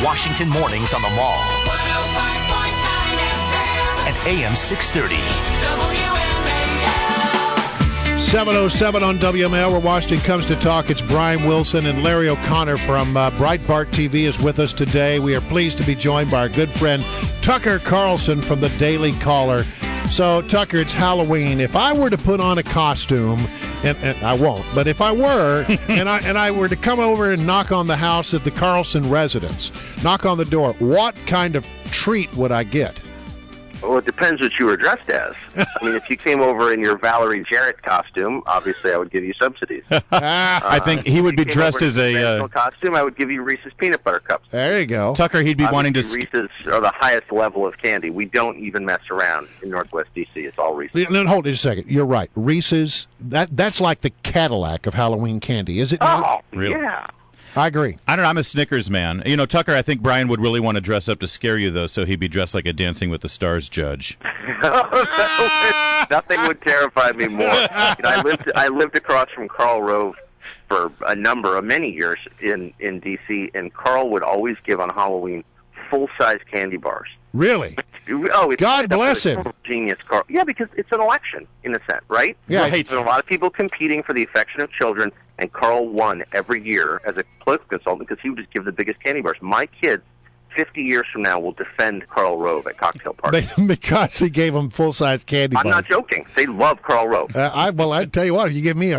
Washington mornings on the Mall. 105.9 FM. And AM 630. WMAL. 7:07 on WMAL, where Washington comes to talk. It's Brian Wilson, and Larry O'Connor from Breitbart TV is with us today. We are pleased to be joined by our good friend Tucker Carlson from the Daily Caller. So, Tucker, it's Halloween. If I were to put on a costume, and I won't, but if I were, and I were to come over and knock on the house at the Carlson residence, knock on the door, what kind of treat would I get? Well, it depends what you were dressed as. I mean, if you came over in your Valerie Jarrett costume, obviously I would give you subsidies. I think he would be dressed as a costume. I would give you Reese's peanut butter cups. There you go, Tucker. He'd be wanting to. Reese's are the highest level of candy. We don't even mess around in Northwest DC. It's all Reese's. Then hold it a second. You're right. Reese's. That's like the Cadillac of Halloween candy, is it not? Oh, really? Yeah. I agree. I don't know. I'm a Snickers man. You know, Tucker, I think Brian would really want to dress up to scare you, though, so he'd be dressed like a Dancing with the Stars judge. Nothing would terrify me more. I lived across from Karl Rove for many years in D.C., and Karl would always give on Halloween full-size candy bars. Really? Oh, it's God bless him. Genius, Karl. Yeah, because it's an election, in a sense, right? Yeah. Right. There's a lot of people competing for the affection of children, and Karl won every year as a political consultant because he would just give the biggest candy bars. My kids, 50 years from now, will defend Karl Rove at cocktail parties. Because he gave them full-size candy bars. I'm not joking. They love Karl Rove. I tell you what, if you give me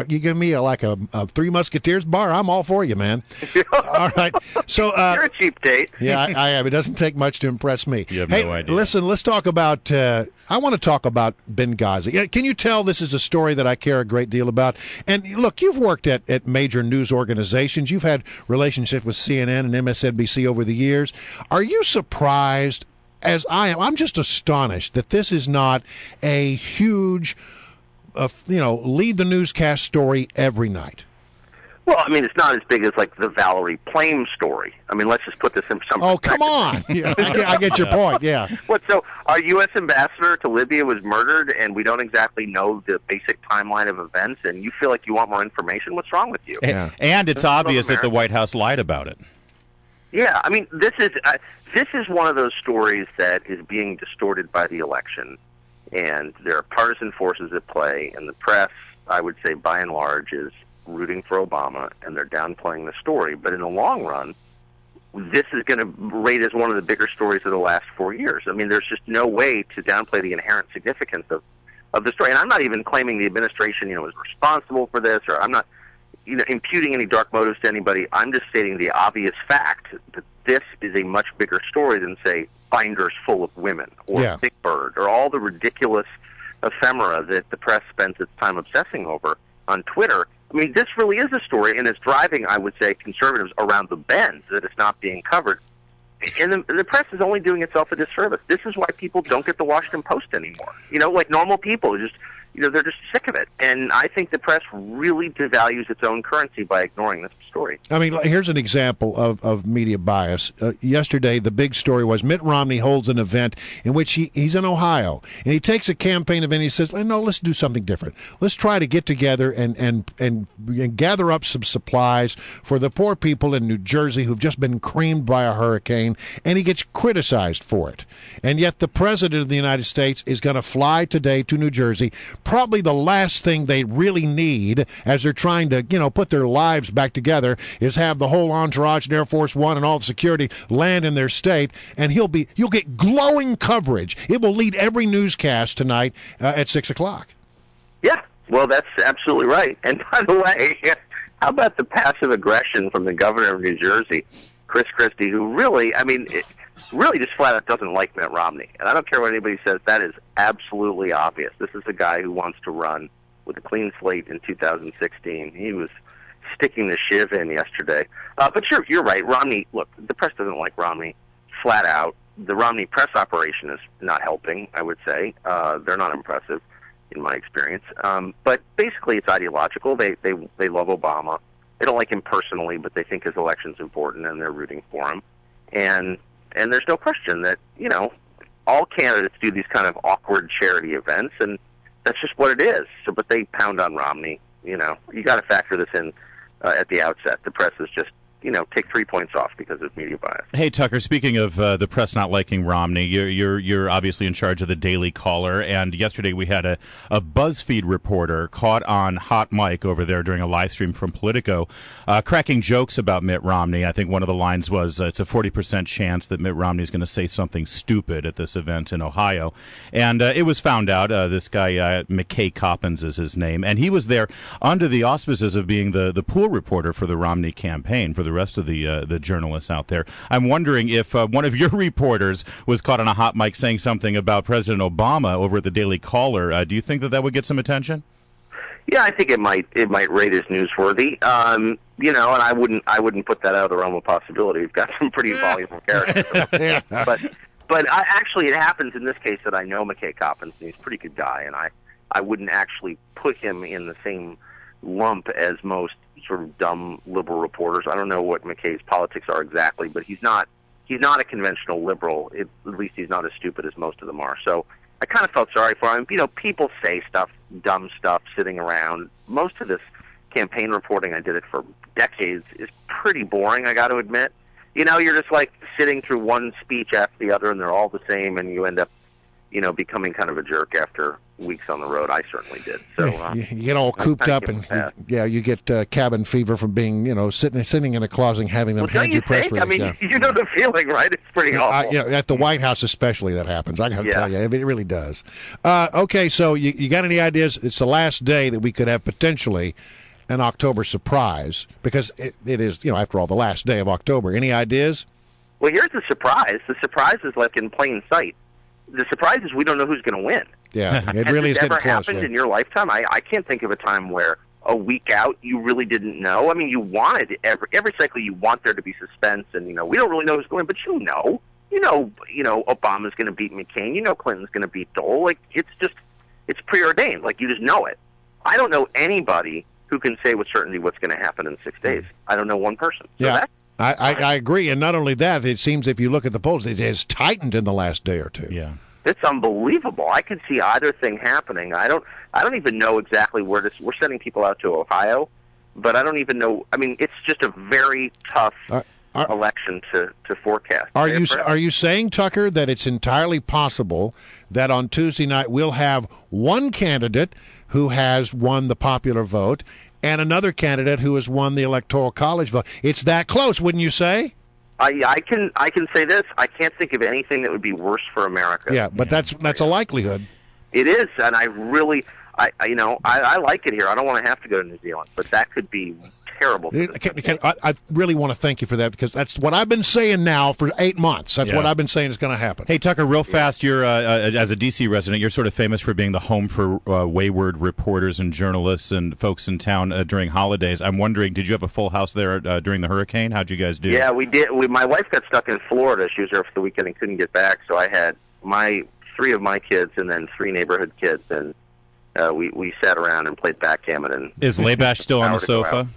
a Three Musketeers bar, I'm all for you, man. All right. So you're a cheap date. Yeah, I am. It doesn't take much to impress me. You have hey, no idea. Listen, let's talk about. I want to talk about Benghazi. Can you tell this is a story that I care a great deal about? And look, you've worked at major news organizations. You've had relationships with CNN and MSNBC over the years. Are you surprised, as I am? I'm just astonished that this is not a huge, lead the newscast story every night. Well, I mean, it's not as big as, like, the Valerie Plame story. I mean, let's just put this in some perspective. Oh, come on. Yeah, I get your point, yeah. What, so our U.S. ambassador to Libya was murdered, and we don't exactly know the basic timeline of events, and you feel like you want more information? What's wrong with you? Yeah. And it's obvious that the White House lied about it. Yeah, I mean, this is one of those stories that is being distorted by the election, and there are partisan forces at play, and the press, I would say, by and large, is rooting for Obama, and they're downplaying the story. But in the long run, this is going to rate as one of the bigger stories of the last 4 years. I mean, there's just no way to downplay the inherent significance of the story. And I'm not even claiming the administration, is responsible for this, or I'm not, imputing any dark motives to anybody. I'm just stating the obvious fact that this is a much bigger story than, say, binders full of women, or Big Bird, or all the ridiculous ephemera that the press spends its time obsessing over on Twitter. I mean, this really is a story, and it's driving, I would say, conservatives around the bend that it's not being covered. And the press is only doing itself a disservice. This is why people don't get the Washington Post anymore. Like normal people, they're just sick of it. And I think the press really devalues its own currency by ignoring this story. I mean, here's an example of media bias. Yesterday, the big story was Mitt Romney holds an event in which he's in Ohio, and he takes a campaign event and he says, no, let's do something different. Let's try to get together and gather up some supplies for the poor people in New Jersey who've just been creamed by a hurricane, and he gets criticized for it. And yet the President of the United States is going to fly today to New Jersey, probably the last thing they really need as they're trying to, put their lives back together, is have the whole entourage and Air Force One and all the security land in their state, and you'll get glowing coverage. It will lead every newscast tonight at 6 o'clock. Yeah, well, that's absolutely right. And by the way, how about the passive aggression from the governor of New Jersey, Chris Christie, who really just flat out doesn't like Mitt Romney. And I don't care what anybody says, that is absolutely obvious. This is a guy who wants to run with a clean slate in 2016. He was sticking the shiv in yesterday. But you're right. Romney, look, the press doesn't like Romney flat out. The Romney press operation is not helping, I would say. They're not impressive in my experience. But basically it's ideological. They love Obama. They don't like him personally, but they think his election's important and they're rooting for him. And there's no question that, all candidates do these kind of awkward charity events, and that's just what it is. So, but they pound on Romney. You got to factor this in at the outset. The press is just take 3 points off because of media bias. Hey, Tucker, speaking of the press not liking Romney, you're obviously in charge of the Daily Caller, and yesterday we had a BuzzFeed reporter caught on hot mic over there during a live stream from Politico, cracking jokes about Mitt Romney. I think one of the lines was, it's a 40% chance that Mitt Romney is going to say something stupid at this event in Ohio. And it was found out, this guy, McKay Coppins is his name, and he was there under the auspices of being the pool reporter for the Romney campaign for the rest of the journalists out there. I'm wondering if one of your reporters was caught on a hot mic saying something about President Obama over at the Daily Caller. Do you think that would get some attention? Yeah, I think it might rate as newsworthy. And I wouldn't put that out of the realm of possibility. We've got some pretty voluble characters. But actually, it happens in this case that I know McKay Coppins, and he's a pretty good guy, and I wouldn't actually put him in the same lump as most sort of dumb liberal reporters. I don't know what McKay's politics are exactly, but he's not a conventional liberal. At least he's not as stupid as most of them are. So I kind of felt sorry for him. People say dumb stuff sitting around. Most of this campaign reporting, I did it for decades, is pretty boring, I got to admit. You're just like sitting through one speech after the other, and they're all the same, and you end up, becoming kind of a jerk after weeks on the road. I certainly did. So you get all cooped up, and you get cabin fever from being, sitting in a closet and having them hand you press release. I mean, you know the feeling, right? It's pretty awful. At the White House especially, that happens. I got to tell you, it really does. Okay, so you got any ideas? It's the last day that we could have potentially an October surprise, because it is, after all, the last day of October. Any ideas? Well, here's the surprise. The surprise is like in plain sight. The surprise is we don't know who's going to win. Yeah, it really is getting close. Has it ever happened in your lifetime? I can't think of a time where a week out you really didn't know. I mean, you wanted every cycle you want there to be suspense, and we don't really know who's going, but Obama's going to beat McCain. Clinton's going to beat Dole. Like it's preordained. Like you just know it. I don't know anybody who can say with certainty what's going to happen in 6 days. I don't know one person. So yeah. I agree, and not only that, it seems if you look at the polls, it has tightened in the last day or two. Yeah, it's unbelievable. I can see either thing happening. I don't even know exactly where this. We're sending people out to Ohio, but I don't even know. I mean, it's just a very tough election to forecast. Are you saying, Tucker, that it's entirely possible that on Tuesday night we'll have one candidate who has won the popular vote and another candidate who has won the Electoral College vote? It's that close, wouldn't you say? I can say this. I can't think of anything that would be worse for America. Yeah, but that's a likelihood. It is, and I really, I like it here. I don't want to have to go to New Zealand, but that could be terrible. I really want to thank you for that, because that's what I've been saying now for 8 months. That's what I've been saying is going to happen. Hey, Tucker, real fast, you're as a D.C. resident, you're sort of famous for being the home for wayward reporters and journalists and folks in town during holidays. I'm wondering, did you have a full house there during the hurricane? How'd you guys do? Yeah, we did. My wife got stuck in Florida. She was there for the weekend and couldn't get back, so I had three of my kids and then 3 neighborhood kids, and we sat around and played backgammon. And is Labash still on the sofa?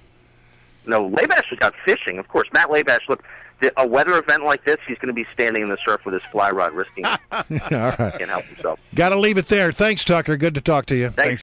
No, Labash was out fishing, of course. Matt Labash, look, a weather event like this, he's going to be standing in the surf with his fly rod, risking it. All right. Can't help himself. Got to leave it there. Thanks, Tucker. Good to talk to you. Thanks.